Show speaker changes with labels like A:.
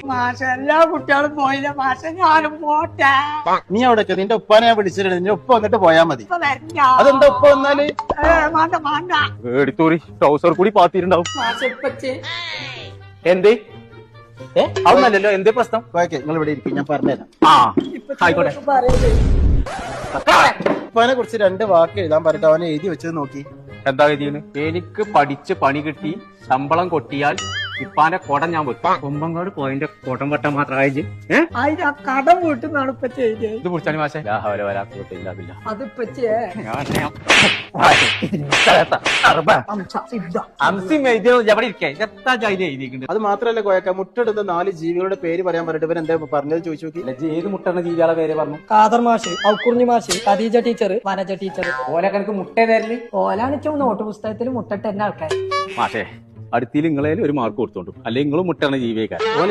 A: മാഷ എല്ലാ കുട്ടികളും പോയില്ല മാഷ ഞാനും പോട്ടെ.
B: നീ അവിടെ നിന്റെ ഉപ്പാനെ ഞാൻ വിളിച്ചിട്ടുണ്ട്. നിന്റെ ഉപ്പ വന്നിട്ട് പോയാ മതി.
A: ഇപ്പൊ വരില്ല.
B: അതെന്താ ഉപ്പ വന്നാല്
A: വേണ്ട വേണ്ട
C: എടുത്തോറി ട്രൗസർ കൂടി പാത്തിട്ടുണ്ടാവും.
A: മാഷ ഇപ്പച്ചി
C: എന്തേ അതൊന്നല്ലല്ലോ. എന്തേ പ്രശ്നം?
B: ഓക്കെ നിങ്ങൾ ഇവിടെ ഇരിക്കും, ഞാൻ പറഞ്ഞുതരാം.
C: ആ ആയിക്കോട്ടെ.
A: പറയല്ലേ
B: ഉപ്പാനെ കുറിച്ച് 2 വാക്ക് എഴുതാൻ പറഞ്ഞിട്ട് അവനെ എഴുതി വെച്ചത് നോക്കി.
C: എന്താ ഗതിയാണ്? എനിക്ക് പഠിച്ച് പണി കിട്ടി ശമ്പളം കൊട്ടിയാൽ ഉപ്പാന്റെ കുടം ഞാൻ വെക്കും. കൊമ്പങ്ങാട് പോയിന്റെ കുടം വെട്ടാൻ മാത്രമായി
A: അതിന് ആ കടം വീട്ടിൽ നിന്നാണ് ഇപ്പച്ചി എഴുതിയത്.
C: ഇത് പിടിച്ചാൽ മാഷെ വരാത്തില്ല.
A: അത് ഇപ്പച്ചിയെ
C: അംസിം എവിടെ ഇരിക്കേ എത്താ ജൈലി എഴുതിയിട്ടുണ്ട്.
B: അത് മാത്രല്ല കോയക്ക, മുട്ടെടുത്ത 4 ജീവികളുടെ പേര് പറയാൻ പറഞ്ഞിട്ട് ഇവൻ എന്താ പറഞ്ഞത് ചോദിച്ചു നോക്കി.
C: ഏത് മുട്ടണ ജീവികളെ പേര് പറഞ്ഞു?
A: കാദർ മാഷ്, ഔക്കുറിഞ്ഞി മാഷ്, ഖദീജ ടീച്ചർ, വനജ ടീച്ചർ.
C: ഓലൊക്കെ എനിക്ക് മുട്ട തരല്.
A: ഓലാണിച്ചോ നോട്ട് പുസ്തകത്തിൽ മുട്ടിട്ട് തന്നെ ആൾക്കാർ.
C: മാഷേ അടുത്തിൽ നിങ്ങളേലും ഒരു മാർക്ക് കൊടുത്തോണ്ടു, അല്ലെങ്കിൽ നിങ്ങളും മുട്ടണ ജീവിയേക്കാർ.
B: ഓൻ